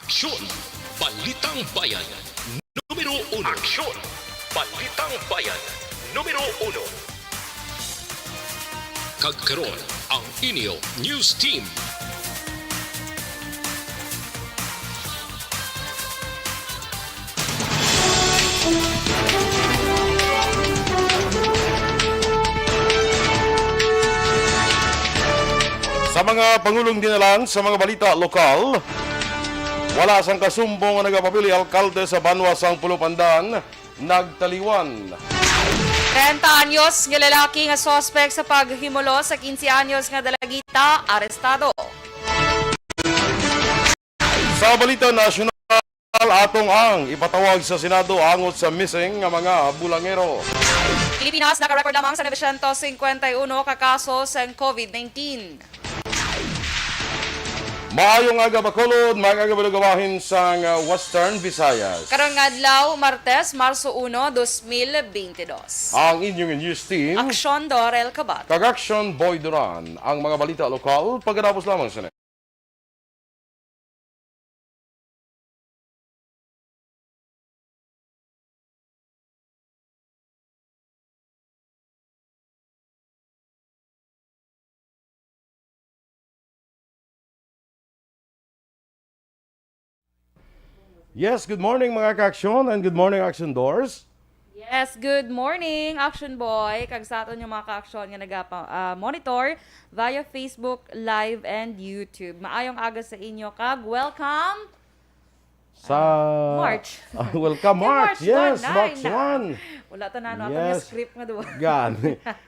Aksyon! Balitang Bayan! Numero 1. Aksyon! Balitang Bayan! Numero 1. Kagkaroon ang inyo News Team. Sa mga pangulong dinalan sa mga balita lokal, wala sang kasumbong nga nagapapili alkalde sa Banwasang Pulupandan, nagtaliwan. 30 anyos nga lalaki nga sospek sa paghimulo sa 15 anyos nga dalagita arestado. Sa balita nasyonal, atong ang ipatawag sa Senado angot sa missing nga mga bulangero. Pilipinas naka-record lamang sa 951 kakaso sa COVID-19. Maayong aga Bacolod, mga agabalugawahin sa Western Visayas. Karong adlaw, Martes, Marso 1, 2022. Ang inyong news team, Aksyon, Dorel, Cabatu. Aksyon, Boy Duran. Ang mga balita lokal, pagkatapos lamang sa Yes, good morning mga ka-aksyon and good morning Action Doors. Yes, good morning, Action Boy. Kag sa aton yung mga ka-aksyon nga nagapa-monitor via Facebook Live and YouTube. Maayong aga sa inyo, kag welcome Sa March. Welcome March. Yes, March 1. Wala ta na Yes. yung script nga duwa. Gan.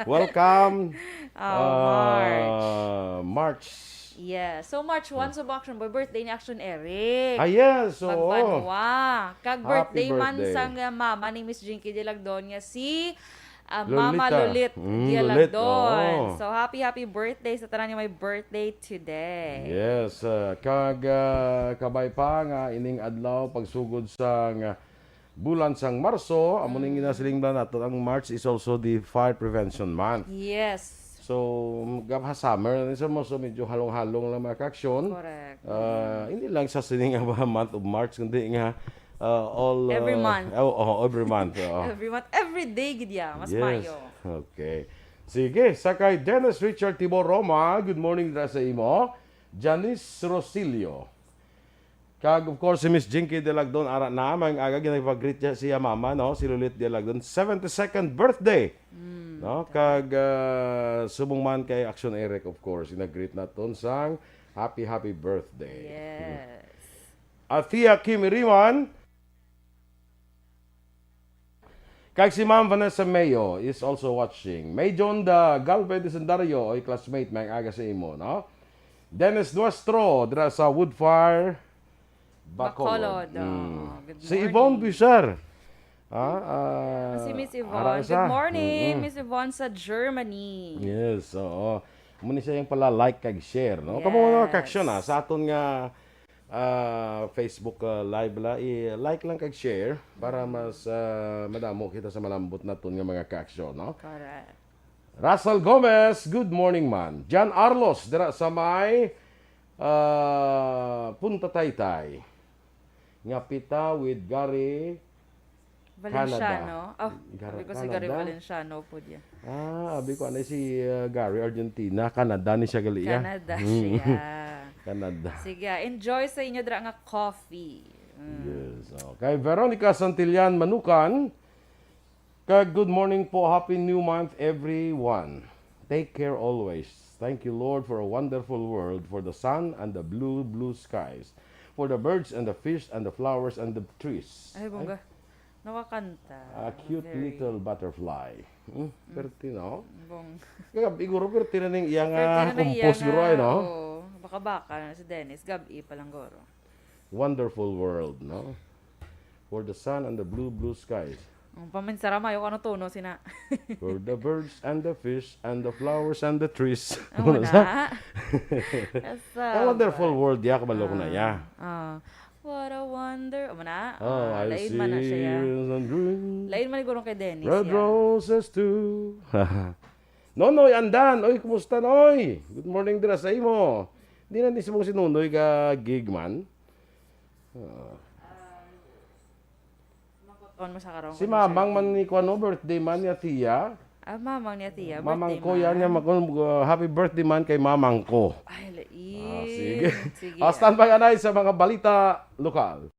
Welcome. March. March. Yeah. So March 1 so Action Boy, birthday ni Action Eric. Yes, so Magbanwa. Kag birthday man birthday. sang mama ni Miss Jinky de Lagdon nga si Lolita. Mama Lulit de Lulit, Lagdon. oo. So happy birthday sa tanan niya may birthday today. yes, kag kabay pa nga ining adlaw pagsugod sa bulan sang Marso, amo ning ginasilingdan nato ang March is also the Fire Prevention Month. Yes. So, gabha summer, so medyo halong-halong lang mga ka-aksyon. Correct. Hindi lang sa sining nga month of March, kundi nga all... Every month. Every month. Every month, every day gid ya, mas Yes. mayo. Okay. Sige, sakay Dennis Richard Tibor Roma, good morning dra sa imo. Janice Rosilio. Kag of course si Miss Jinky de Lagdon ara na mang aga ginagpag-greet siya mama no, si Lulit de Lagdon 72nd birthday. No, kag subong man kay Action Eric of course, ginag-greet naton sang happy birthday. Yes. Atia Kim Iriman. Kag si Ma'am Vanessa Mayo is also watching. May John da Galvez de Sendario ay classmate may aga sa imo, no? Dennis Nuestro dra sa Woodfire Bacolod. Good Si morning. Yvonne Bishar. Si Miss ara Yvonne. siya. Good morning, Miss Yvonne sa Germany. Yes, oo. Muna siya yung pala like kag share, no? Yes. Kamo mga kaksyon sa aton nga Facebook live la i-like lang kag share para mas madamo kita sa malambot naton nga mga kaksyon, no? Correct. Russell Gomez, good morning man. John Arlos dira sa may Punta Taytay. Nga pita with Gary Valenciano. Oh, Canada. sabi ko si Gary Valenciano po diya. abi ko anay si Gary Argentina, Canada ni siya gali ya. Canada siya. Canada. Sige, enjoy sa inyo dra nga coffee. Yes. Okay, Veronica Santillan Manukan. Kag good morning po, happy new month everyone. Take care always. Thank you Lord for a wonderful world, for the sun and the blue skies, for the birds and the fish and the flowers and the trees. Ay, bongga. Nakakanta. A cute Very little butterfly. Perti no? Bong. Kaya iguro perti na ning iyang Pero compose guro ay no? Oo. Baka na si Dennis. Gabi pa lang goro. Wonderful world, no? For the sun and the blue skies. Ang paminsara mayo ano tono sina. For the birds and the fish and the flowers and the trees. Ano na? A wonderful world ya kabalok na ya. What a wonder. Amo na. Oh, I lain see man na siya. and dream. Lain man igurong kay Dennis. Red yan. roses too. Nonoy Andan, oy kumusta noy? Good morning dira sa imo. Di na ni si Nonoy ka gig man. On mo sa karong. Si mamang man ni kuano birthday man niya tiya. Mamang niya tiya. Mamang birthday ko man. yan niya happy birthday man kay mamang ko. Ay, lain. Sige. Sige. Standby anay sa mga balita lokal.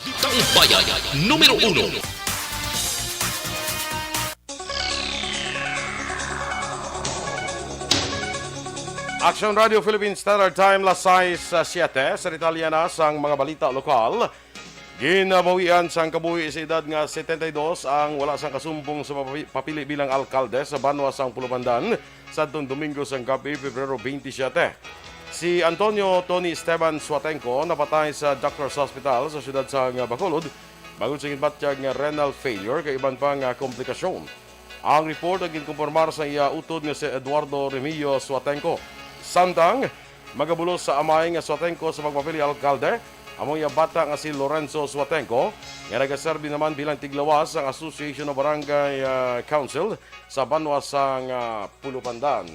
Balitang Bayan, Numero 1. Aksyon Radio Philippines Standard Time las 6:07 sa Italia na sang mga balita lokal. Ginabawian sang kabuhi sa edad nga 72 ang wala sang kasumbong sa papili bilang alkalde sa Banwa sang Pulupandan sa Domingo sang gabi, Pebrero 27. Si Antonio Tony Esteban Suatenco napatay sa Doctors Hospital sa siyudad sang Bacolod bago sa ginbatyag nga renal failure kay iban pang komplikasyon. Ang report ang ginkumpirmar sa iya utod nga si Eduardo Remillo Suatenco. Samtang magabulos sa amay nga Suatenco sa pagpapili alkalde, among iya bata nga si Lorenzo Suatenco nga nagaserbi naman bilang tiglawas ang Association of Barangay Council sa Banwa sang Pulupandan.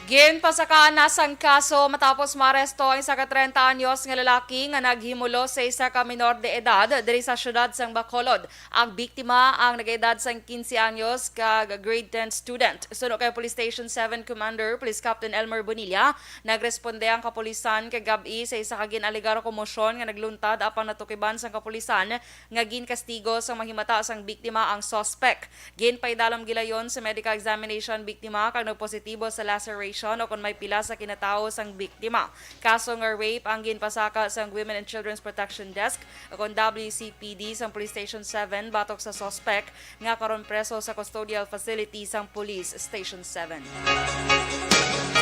Ginpasakaan na sang kaso matapos maaresto ang isa ka 30 anyos nga lalaki nga naghimulo sa isa ka minor de edad diri sa syudad sang Bacolod. Ang biktima ang nag-edad sang 15 anyos ka grade 10 student. Suno kay Police Station 7 Commander Police Captain Elmer Bonilla, nagresponde ang kapulisan kay gabi sa isa ka ginaligar komosyon nga nagluntad apang natukiban sang kapulisan nga ginkastigo sa mahimata sang biktima ang suspect. Ginpaidalom gilayon sa medical examination biktima kag nagpositibo sa laceration o kung may pila sa kinatao sang biktima. Kaso nga rape ang ginpasaka sang Women and Children's Protection Desk o kung WCPD sang Police Station 7 batok sa suspect nga karon preso sa custodial facility sang Police Station 7.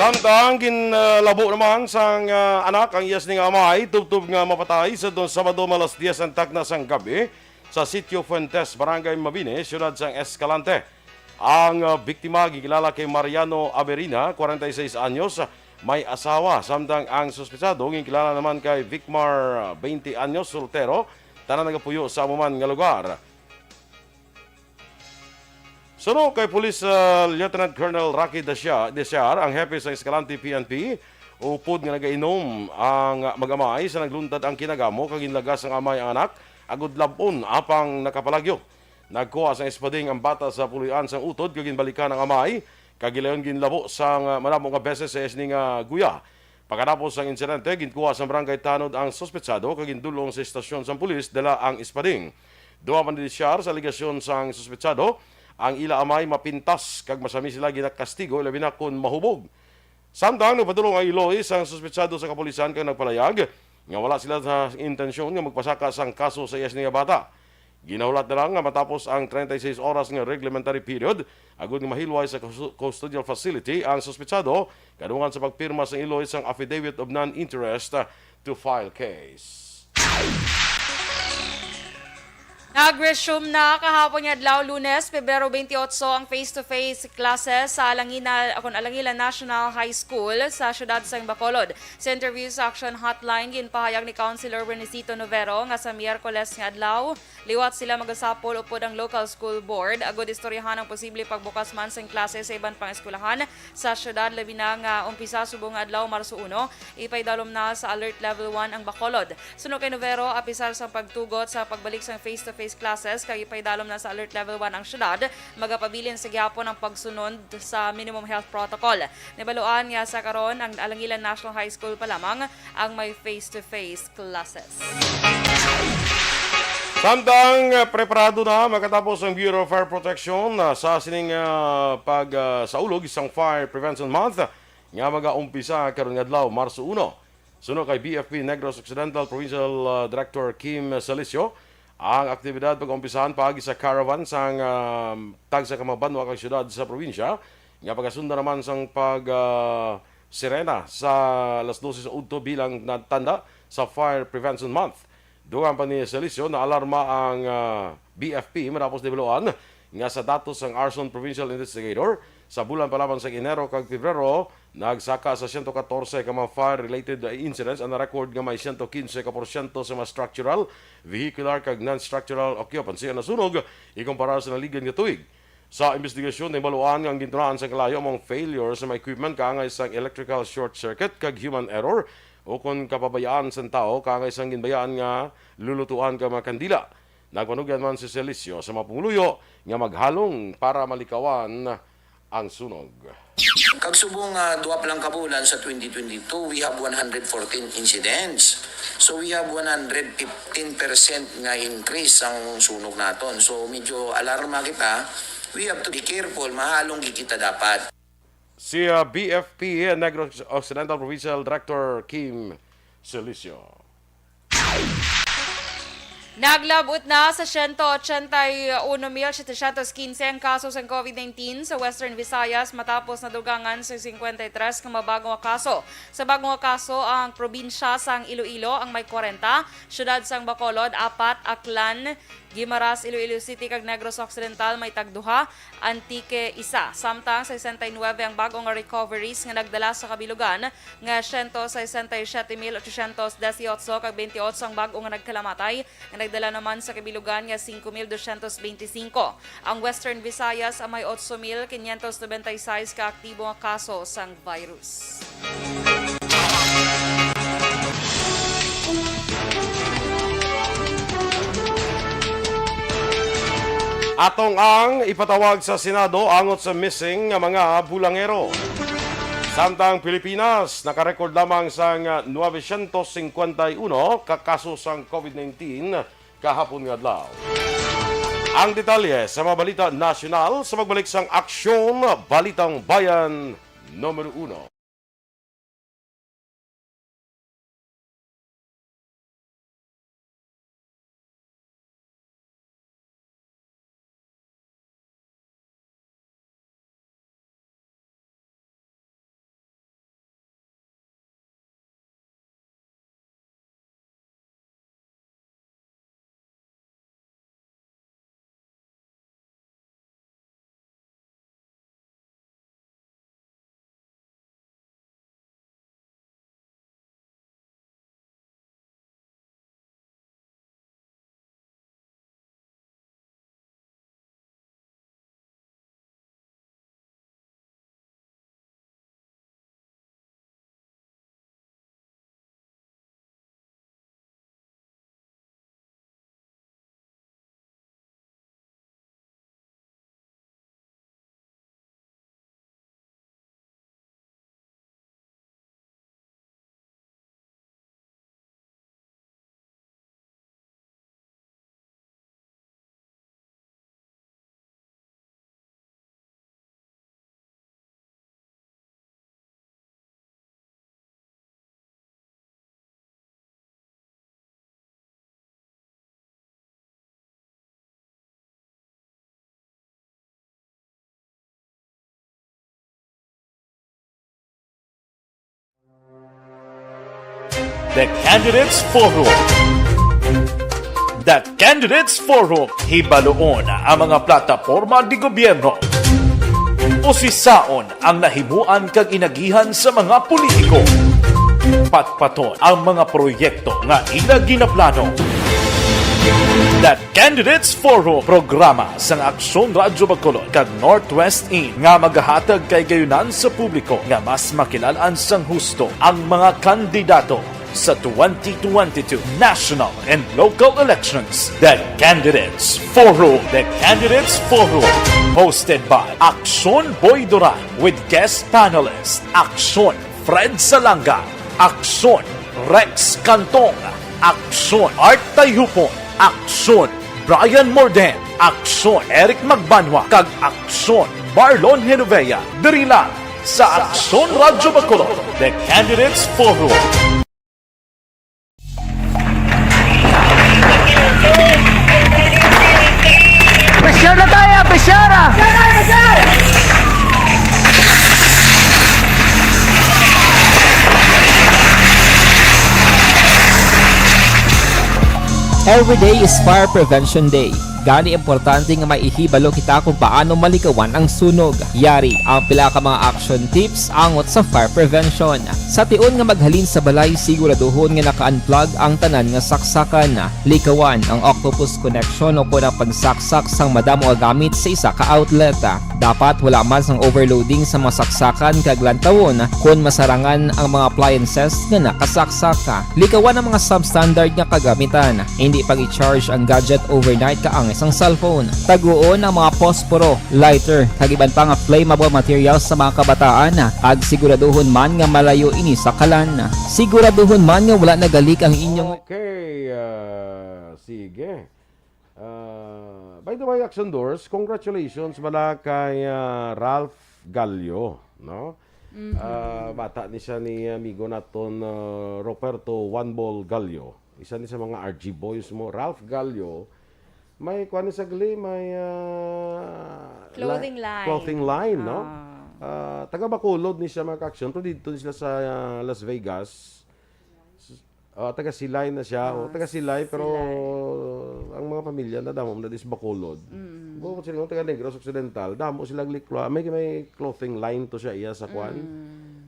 Samtang ginlabo naman sang anak ang iyas ning amay tubtub nga mapatay sa Sabado malas 10 ang takna sang gabi sa Sitio Fuentes, Barangay Mabini, siyudad sang Escalante. Ang biktima gikilala kay Mariano Averina, 46 anyos, may asawa. Samtang ang suspetsado gikilala naman kay Vicmar, 20 anyos, soltero, tanan nagapuyo sa amuman nga lugar. Suno kay Police Lieutenant Colonel Rocky Desiar, ang hepe sa Escalante PNP, upod nga nagainom ang mag-amay sa nagluntad ang kinagamo kag ginlagas ang amay ang anak agud labon apang nakapalagyo. Nagkuha sa espading ang bata sa pulian sang utod kag ginbalikan ang amay kag gilayon ginlabo sang manamo nga beses sa esning guya. Pagkatapos sang insidente ginkuha sa barangay tanod ang suspetsado kag gindulong sa estasyon sang pulis dala ang espading. Duha man disyar sa aligasyon sang suspetsado, ang ila amay mapintas kag masami sila ginakastigo labi na kun mahubog. Samtang nagpadulong ang iloy sang suspetsado sa kapulisan kag nagpalayag nga wala sila sa intensyon nga magpasaka sang kaso sa esning bata. Ginahulat na lang nga matapos ang 36 oras nga reglementary period, agud nga mahilway sa custodial facility ang suspetsado kadungan sa pagpirma sa iloy sang affidavit of non-interest to file case. Nag-resume na kahapon nga adlaw Lunes, Pebrero 28 ang face-to-face classes sa Alangilan National High School sa siyudad sang Bacolod. Sa interview sa Aksyon Hotline, ginpahayag ni Councilor Renesito Numero nga sa Miyerkules nga adlaw, liwat sila magasapol upod ang local school board agud istoryahan ang posible pagbukas man sang klase sa iban pang eskwelahan sa siyudad labi na nga umpisa subong adlaw Marso 1, ipaydalom na sa Alert Level 1 ang Bacolod. Suno kay Numero, apisar sa pagtugot sa pagbalik sang face-to-face classes kay ipaydalom na sa Alert Level 1 ang syudad, magapabilin sa gyapon ang pagsunod sa minimum health protocol. Nibaluan nga sa karon ang Alangilan National High School pa lamang ang may face-to-face classes. Samtang preparado na makatapos ang Bureau of Fire Protection sa sining pagsaulog isang Fire Prevention Month nga mag-aumpisa karon nga adlaw Marso 1. Suno kay BFP Negros Occidental Provincial Director Kim Salicio, ang aktibidad pag-umpisahan paagi sa caravan sang tagsa kamabanwa kag syudad sa probinsya nga pagasunda naman sang sirena sa alas 12 sa udto bilang tanda sa Fire Prevention Month. Dugang pa ni Salicio na alarma ang BFP matapos developan nga sa datos ng Arson Provincial Investigator sa bulan pa lamang sa Enero kag Pebrero nagsaka sa 114 ka mga fire-related incidents ang record nga may 115% sa mga structural, vehicular kag non-structural occupancy ang nasunog ikumpara sa naligan nga tuig. Sa investigasyon, ibaluan ang ginturaan sa kalayo among failure sa mga equipment kaangay sa electrical short circuit kag human error o kung kapabayaan sa tao kaangay sa ginbayaan nga lulutuan ka mga kandila. Nagpanugyan man si Celicio sa mapungluyo nga maghalong para malikawan ang sunog. Kag subong duwa pa lang kabulan sa 2022, we have 114 incidents. So we have 115% nga increase ang sunog naton. So medyo alarma kita. We have to be careful, mahalong gikita dapat. Si BFP Negros Occidental Provincial Director Kim Celicio. Naglabot na sa 181,715 ang kaso sa COVID-19 sa Western Visayas matapos nadugangan sa 53 ka mabagong kaso. Sa bagong kaso, ang probinsya sang Iloilo ang may 40, syudad sang Bacolod 4, Aklan, Guimaras, Iloilo City kag Negros Occidental may tagduha, Antique 1. Samtang sa 69 ang bagong recoveries nga nagdala sa kabilugan nga 167,818 kag 28 ang bagong nga nagkalamatay nga nagdala naman sa kabilugan nga 5,225. Ang Western Visayas ang may 8,596 ka aktibo nga kaso sang virus. Atong ang ipatawag sa Senado angot sa missing nga mga bulangero. Samtang Pilipinas, nakarecord lamang sang 951 kakaso sang COVID-19 kahapon nga adlaw. Ang detalye sa mga balita nasyonal sa magbalik sang Aksyon, Balitang Bayan, Numero 1. The Candidates Forum. The Candidates Forum, hibaloon ang mga plataporma di gobyerno. Usisaon ang nahimuan kag inagihan sa mga politiko. Patpaton ang mga proyekto nga ila ginaplano. The Candidates Forum, programa sang Aksyon Radyo Bacolod kag Northwest In nga magahatag kay gayunan sa publiko nga mas makilalan sang husto ang mga kandidato sa 2022 national and local elections. The Candidates Forum. The Candidates Forum. Hosted by Aksyon Boy Duran with guest panelists Aksyon Fred Salanga, Aksyon Rex Cantong, Aksyon Art Tayupon, Aksyon Brian Morden, Aksyon Eric Magbanwa, kag Aksyon Marlon Genovea. Diri lang sa Aksyon Radyo Bacolod. The Candidates Forum. Pressure na tayo! Pressure! Every day is Fire Prevention Day. Gani importante nga maihibalo kita kung paano malikawan ang sunog. Yari ang pila ka mga action tips angot sa fire prevention. Sa tion nga maghalin sa balay, siguraduhon nga naka-unplug ang tanan nga saksakan. Likawan ang octopus connection o kung ang pagsaksak sang madamo nga gamit sa isa ka outlet. Dapat wala man sang overloading sa mga saksakan kag lantawon kung masarangan ang mga appliances nga nakasaksaka. Likawan ang mga substandard nga kagamitan. Hindi pag i-charge ang gadget overnight kaangis ang cellphone. Taguon ang mga posporo, lighter, kag iban pa nga flammable materials sa mga kabataan. Ag siguraduhon man nga malayo ini sa kalan. Siguraduhon man nga wala nagalik ang inyong... Okay, sige. By the way, Aksyon Doors, congratulations bala kay Ralph Gallio, no? Bata ni siya ni amigo naton Roberto One Ball Gallio. Isa ni sa mga RG boys mo, Ralph Gallio. May kuan ni sagli, may Clothing line. Clothing line, no? Taga Bacolod ni siya mga Aksyon, pero dito sila sa Las Vegas. Taga Silay na siya. Taga Silay, pero ang mga pamilya na damo na dis Bacolod. Bukod sila taga Negros Occidental, damo sila liklo. May clothing line to siya iya sa kwan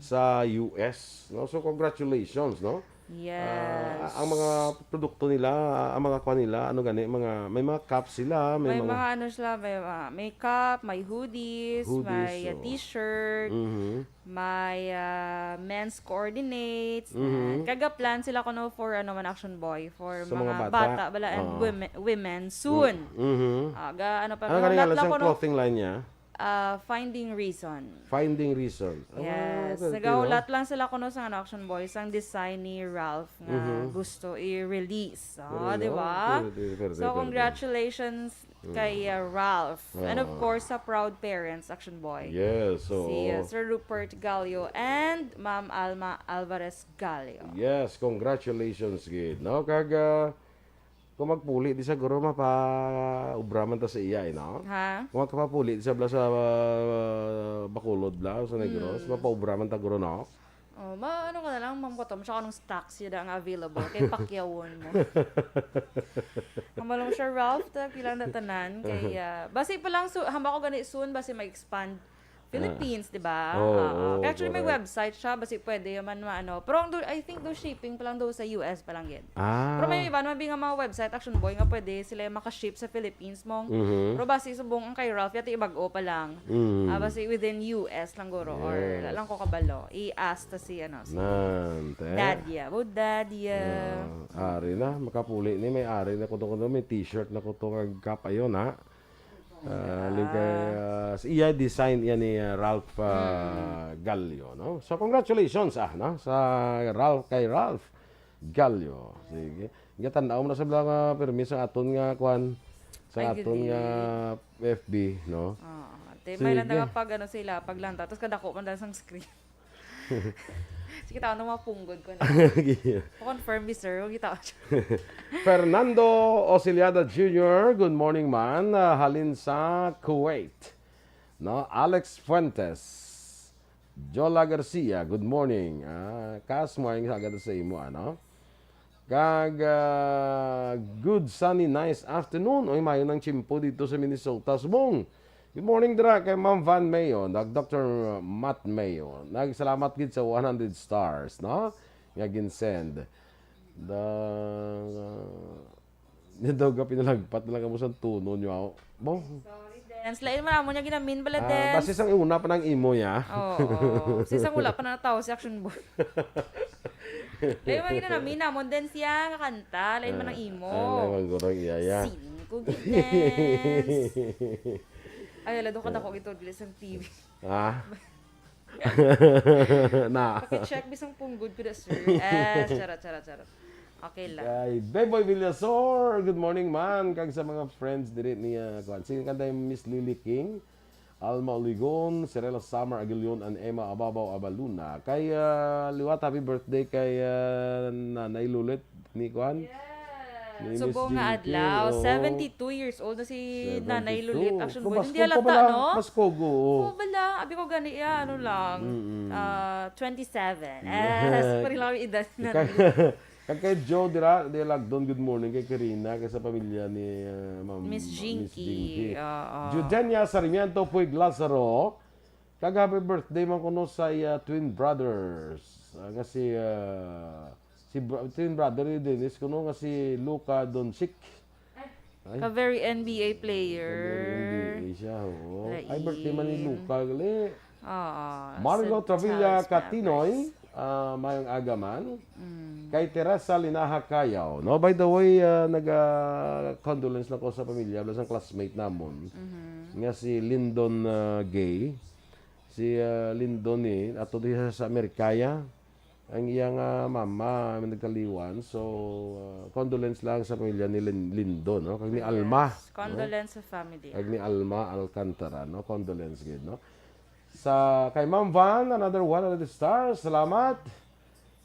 sa US, no? So congratulations, no? Yes. Ang mga produkto nila, ang mga kwan nila, ano gani, may mga caps sila, may mga ano sila, may makeup, may hoodies, may t-shirt, may men's coordinates. Kagaplan sila kuno for ano man Action Boy for sa mga bata bala and women soon. Ano pa lang clothing line niya? Finding Reason. Finding Reason. Yes. Nagaulat lang sila kuno sa Action Boys ang design ni Ralph nga gusto i-release. Di ba? So congratulations kay Ralph. And of course sa proud parents Action Boy. Yes. So Si Sir Rupert Gallio and Ma'am Alma Alvarez Gallio. yes, congratulations gid. No, kag kung magpuli di sa guro ubraman ta sa iya, no? Ha? Kung magpapuli di sa bla sa Bacolod bla sa Negros, mapaubraman ta guro, no? Ano ka na lang, Ma'am Kotom, siya anong stocks yun ang available, kay pakyawon mo. Kamalong siya, Ralph, pilang natanan, kay, basi pa lang, hamba ko ganit soon, basi mag-expand Philippines, di ba? Actually, may website siya, basi pwede yaman maano. Pero I think do shipping pa lang do sa US pa lang yun. Pero may iba naman nga mga website, Action Boy, nga pwede sila makaship sa Philippines mong. Pero basi subong ang kay Ralph, yata ibag-o pa lang. Basi within US lang guro, or lang ko kabalo. I-ask ta si, si Dadia. Dadia. Ari na, makapuli ni, may ari na kuto may t-shirt na kuto kag cap ayon, ha? Iya design yan ni Ralph Gallio, no? So congratulations no? Sa kay Ralph Gallio. Sige. Gatanaw mo na sa mga permis sa aton nga kwan sa aton nga FB, no? May lang nga pag sila paglanta tapos kadako man dahil sang screen. Sige, tao na mapunggod ko na. Confirm me, sir. Huwag itaw. Fernando Osiliada Jr., good morning, man. Halin sa Kuwait. No? Alex Fuentes. Jola Garcia, good morning. Kas mo yung sagad sa imo, ano? Kag, good sunny, nice afternoon. Oy, mayo ng chimpo dito sa Minnesota. Subong. Good morning, Dra, kay Ma'am Van Mayo, Dr. Matt Mayo. Nagsalamat gid sa 100 stars, no? Nga ginsend. Daw ka pinalagpat na lang mo sa tuno nyo. Sorry, Dance. Lain mo niya ginamin bala, Dance. Basta isang una pa ng imo niya. Oo. Isang wala pa na tao si Action Boy. Lain mo ginamin namon, Dance siya, kakanta. Lain mo ng imo. Lain mo gurang iyaya. Sin ko, Dance. Ay, doon ka na ko ito, bilis ang TV. Na. Paki-check bisang punggod ko na, sir. Charot. Okay lang. Kay Beboy Villasor, good morning, man. Kag sa mga friends diri niya. Sige kanta yung Miss Lily King, Alma Oligon, Cirela Summer Aguilion, and Emma Ababaw Abaluna. Kay Liwat, happy birthday kay Nanay Lulit ni Kwan. Subong nga adlaw, 72 years old na si Nanay Lulit. Action Boy. Hindi halata, halata, no? Mas kogo. Bala. Abi ko gani, ano lang, 27. Pari lang yung edad na. Kay Joe de Lagdon, good morning kay Karina, kay sa pamilya ni Ma'am Miss Jinky. Judenia Sarmiento Puig Lazaro. Kag happy birthday man kuno sa twin brothers. Nga twin brother ni Dennis kuno nga si Luka Doncic. Ka very NBA player. NBA siya, oo. Lain. Ay, birthday man ni Luka, gali. Sa Margo Travilla Charles Catinoy, mayong agaman. Kay Teresa Linaha Kayaw. No, by the way, nag-condolence na ko sa pamilya, sa classmate namon. Nga si Lyndon Gay. Si Lyndon ato diha sa Amerikaya. Ang iyang mama nagkaliwan. So, condolence lang sa pamilya ni Lyndon, no? Kag ni Alma. Condolence sa family. Kag ni Alma Alcantara, no? Condolence gid, no? Sa kay Ma'am Van, another 100 stars. Salamat.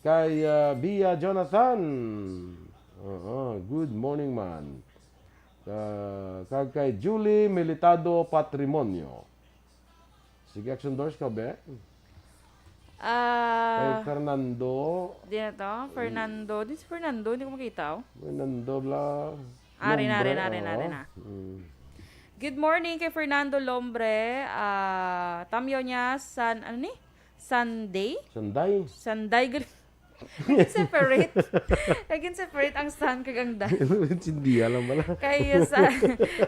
Kay Bia Jonathan. Good morning, man. Kag kay Julie Militado Patrimonio. Sige, Action Doors ka, be? Kay Fernando. Di na to? Fernando. Di si Fernando. Hindi ko makita. Fernando bla. Ari na. Good morning kay Fernando Lombre. Tamyo niya Sunday? Sunday. Separate. Again, separate ang sun kag ang day. Hindi alam ba lang. Kay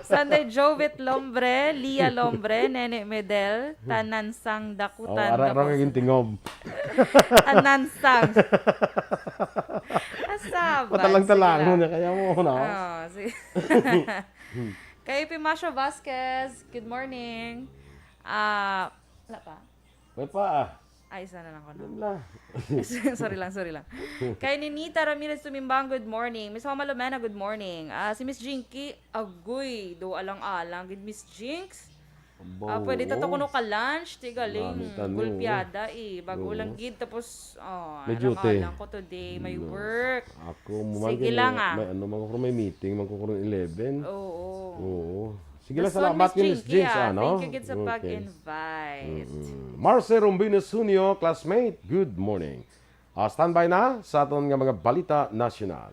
Sunday Jovet Lombre, Lia Lombre, Nene Medel, Tanansang Dakutan. Arang kaging tingob. Tanansang. Asabay. Patalang-talang na kaya mo na. Sige. Kay Pimasio Vasquez, good morning. Wala pa? May pa Ay, isa na lang ko na. Wala. sorry lang. Kay Ninita Ramirez Tumimbang, good morning. Miss Homa Lumena, good morning. Si Miss Jinky, agoy, do alang-alang. Good Miss Jinx. Pwede tato kuno ka lunch, tigaling. Gulpiada bago lang gid tapos alang-alang ko today, may work. Ako Sige lang may meeting, magkukuron 11. Oo. Sige lang, salamat kay Miss Jinx, Thank you sa pag-invite. Marce Rombino Sunio, classmate, good morning. Standby na sa aton nga mga balita nasyonal.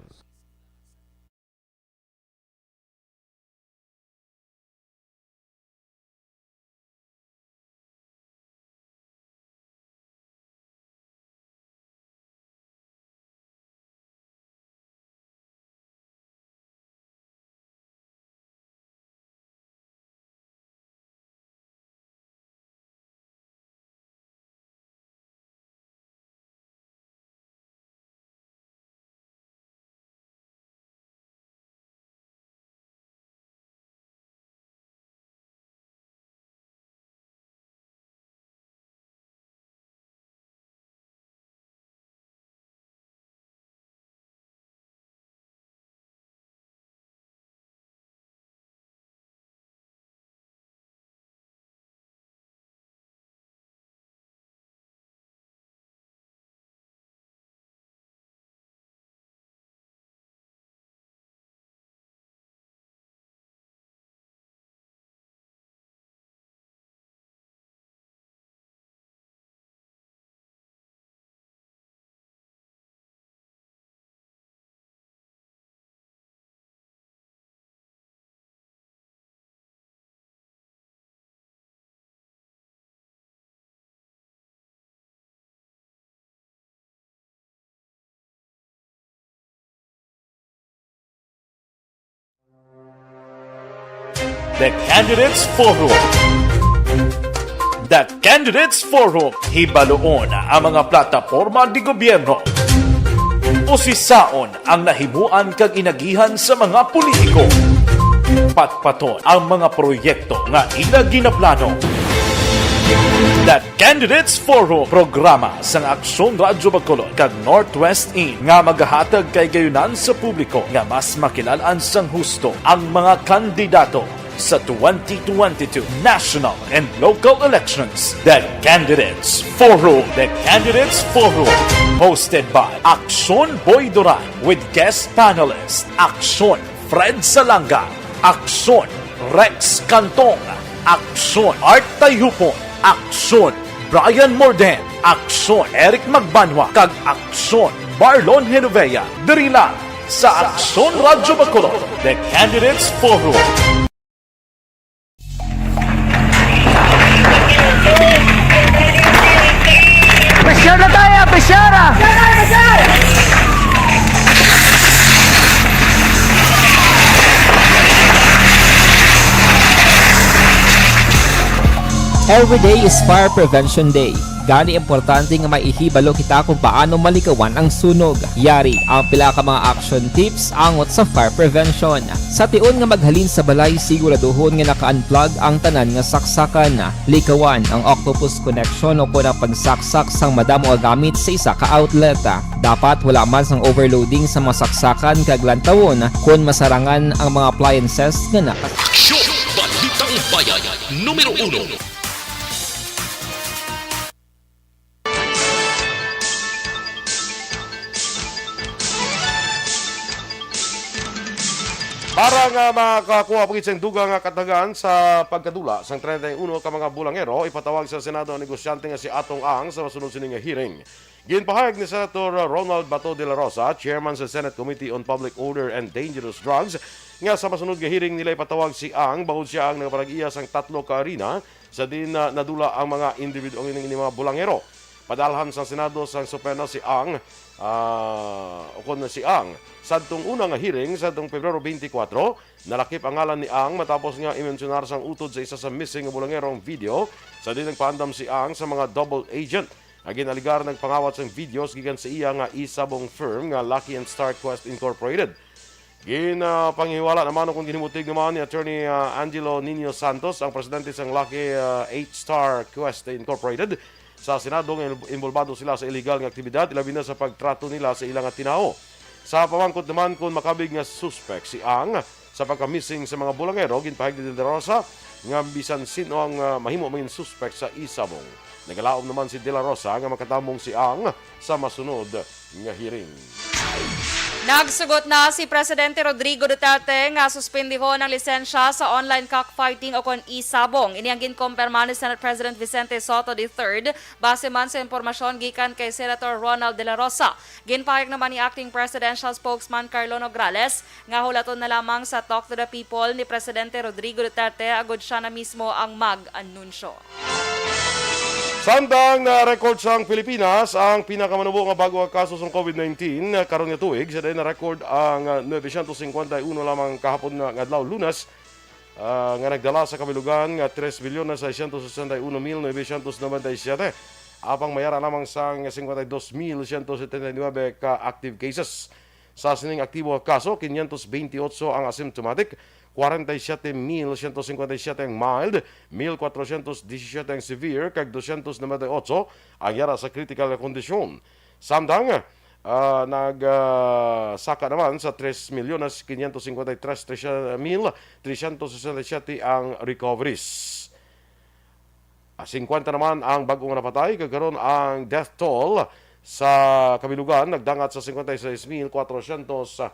The Candidates Forum. The Candidates Forum, hibaloon ang mga plataporma di gobyerno. Usisaon ang nahimuan kag inagihan sa mga politiko. Patpaton ang mga proyekto nga ila ginaplano. The Candidates Forum, programa sang Aksyon Radyo Bacolod kag Northwest In nga magahatag kay gayunan sa publiko nga mas makilalaan sang husto ang mga kandidato sa 2022 national and local elections. The Candidates Forum. The Candidates Forum. Hosted by Aksyon Boy Duran with guest panelist Aksyon Fred Salanga, Aksyon Rex Cantong, Aksyon Art Tayupon, Aksyon Brian Morden, Aksyon Eric Magbanwa, kag Aksyon Marlon Genovea, diri lang sa Aksyon Radyo Bacolod, The Candidates Forum. Pressure na tayo, pressure! Every day is Fire Prevention Day. Gani importante nga maihibalo kita kung paano malikawan ang sunog. Yari ang pila ka mga action tips angot sa fire prevention. Sa tiun nga maghalin sa balay, siguraduhon nga naka-unplug ang tanan nga saksakan. Likawan ang octopus connection o kung ang pagsaksak sang madamo nga gamit sa isa ka outlet. Dapat wala man sang overloading sa mga saksakan kag lantawon kung masarangan ang mga appliances nga naka. Aksyon! Balitang Bayan, numero 1. Para nga makakuha pagit sa dugang nga katagaan sa pagkadula sang 31 ka mga bulangero, ipatawag sa Senado ang negosyante nga si Atong Ang sa masunod sining nga hearing. Ginpahayag ni Senator Ronald Bato de la Rosa, Chairman sa Senate Committee on Public Order and Dangerous Drugs, nga sa masunod nga hearing nila ipatawag si Ang bawod siya ang nagaparag-iya sang 3 ka arena sa din nadula ang mga individu ang ining mga bulangero. Padalhan sa Senado sang Supremo si Ang sadtong unang nga hearing sadtong Pebrero 24, nalakip ang ngalan ni Ang matapos nga imensionar sang utod sa isa sa missing nga bulangerong video sa din nagpaandam si Ang sa mga double agent. Agin aligar nagpangawat sang videos gikan sa iya nga isabong firm nga Lucky and Star Quest Incorporated. Panghiwala naman kung ginimutig naman ni Attorney Angelo Nino Santos, ang presidente sang Lucky 8-Star Quest Incorporated, sa Senado nga involvado sila sa illegal nga aktibidad, ilabi na sa pagtrato nila sa ilang tinao. Sa pamangkot naman kung makabig nga suspect si Ang sa pagka-missing sa mga bulangero, ginpahig ni De La Rosa nga bisan sino ang mahimo maging suspect sa isabong. Nagalaom naman si De La Rosa nga makatamong si Ang sa masunod nga hearing. Nagsugot na si Presidente Rodrigo Duterte nga suspendihon ang lisensya sa online cockfighting o kon isabong. Ini ang ginkumpirma ni Senate President Vicente Soto III base man sa impormasyon gikan kay Senator Ronald de la Rosa. Ginpahayag naman ni Acting Presidential Spokesman Carlo Nograles nga hulaton na lamang sa Talk to the People ni Presidente Rodrigo Duterte agud siya na mismo ang mag-anunsyo. Samtang na-record sa Pilipinas ang pinakamanubo nga bago ang kaso sa COVID-19 karon nga tuig, sa na record ang 951 lamang kahapon nga adlaw Lunes nga nagdala sa kabilugan nga 3,661,997 apang mayara lamang sang 52,179 ka active cases. Sa sining aktibo nga kaso, 528 ang asymptomatic, 47,157 ang mild, 1,417 ang severe, kag 298 ang yara sa critical na kondisyon. Samtang, nagsaka naman sa 3,553,367 ang recoveries. 50 naman ang bagong napatay, kagaron ang death toll sa kabilugan nagdangat sa 56,451.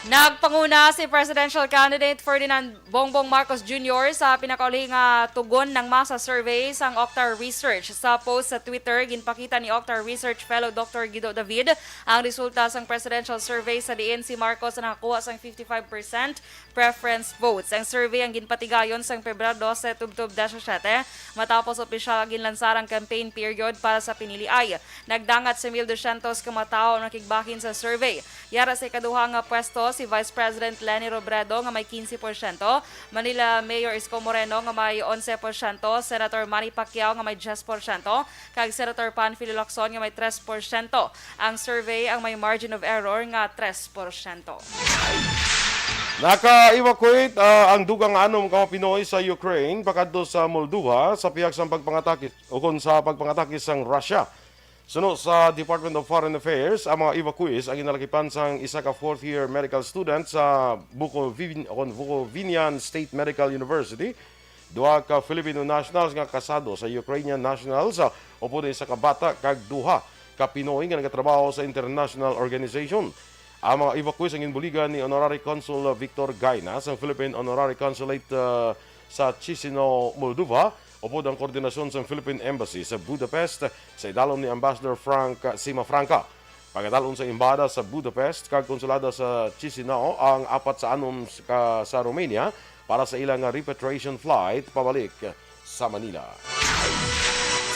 Nagpanguna si Presidential Candidate Ferdinand Bongbong Marcos Jr. sa pinakaulihing tugon ng masa survey sang Octar Research. Sa post sa Twitter, ginpakita ni Octar Research Fellow Dr. Guido David ang resulta sang presidential survey sa diin si Marcos na nakakuha sang 55% preference votes. Ang survey ang ginpatigayon sang Pebrero 12, tubtob 17 matapos opisyal ginlansar ang campaign period para sa piniliay. Nagdangat si 1,200 ka matao ang nakigbahin sa survey. Yara sa ikaduha nga pwesto si Vice President Leni Robredo nga may 15%, Manila Mayor Isko Moreno nga may 11%, Senator Manny Pacquiao nga may 10%, kag Senator Panfilo Lacson nga may 3%. Ang survey ang may margin of error nga 3%. Naka-evacuate ang dugang anom ka Pinoy sa Ukraine pakadto sa Moldova sa pihak sang pagpangatake o kon sa pagpangatake sang Russia. Sunod sa Department of Foreign Affairs, ang mga evacuees ang inalakipan sang isa ka 4th-year medical student sa Bukovinian State Medical University. Duha ka Filipino nationals nga kasado sa Ukrainian nationals upo din sa kabata kag duha ka Pinoy nga nagatrabaho sa international organization. Ang mga evacuees ang inbuligan ni Honorary Consul Victor Gaina sa Philippine Honorary Consulate sa Chisinau, Moldova upod ang koordinasyon sa Philippine Embassy sa Budapest sa idalom ni Ambassador Sima Franca. Pagkataloon sa imbada sa Budapest kag konsulado sa Chisinau ang 4 sa anom sa Romania para sa ilang repatriation flight pabalik sa Manila.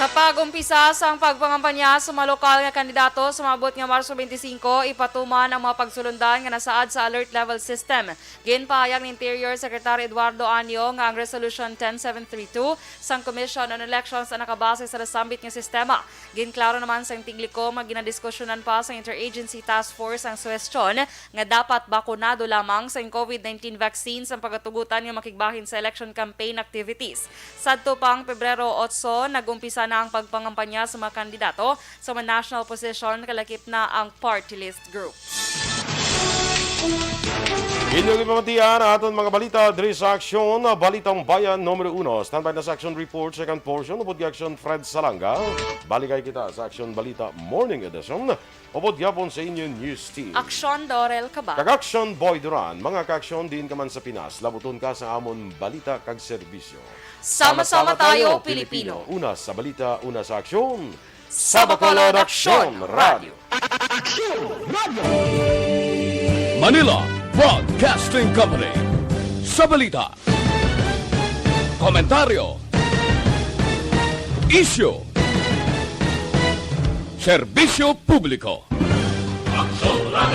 Sa pag-umpisa sa pagpangampanya sa mga lokal nga kandidato sa mabot nga Marso 25, ipatuman ang mga pagsulundan nga nasaad sa alert level system. Ginpahayag ni Interior Secretary Eduardo Anyo nga ang Resolution 10732 sang Commission on Elections na nakabase sa nasambit nga sistema. Ginklaro naman sa Tiglikom nga ginadiskusyonan pa sa Interagency Task Force ang suwestyon nga dapat bakunado lamang sa COVID-19 vaccines ang pagatugutan nga makigbahin sa election campaign activities. Sadto pang Pebrero 8, nag-umpisa na ang pagpangampanya sa mga kandidato sa mga national position kalakip na ang party list group. Inyong ipamatian ang aton mga balita diri sa Aksyon, Balitang Bayan Numero 1. Standby na sa Action Report, second portion, upod Aksyon Fred Salanga. Balikay kita sa Aksyon Balita Morning Edition, upod yapon sa inyong news team. Aksyon Dorel Cabatu. Kag-Aksyon Boy Duran, mga ka-aksyon din ka man sa Pinas, labuton ka sa amon balita kag serbisyo. Sama-sama tayo, Pilipino. Una sa balita, una sa aksyon. Sa Bacolod Aksyon Radio. Manila Broadcasting Company. Sa balita, komentaryo, isyu, serbisyo publiko.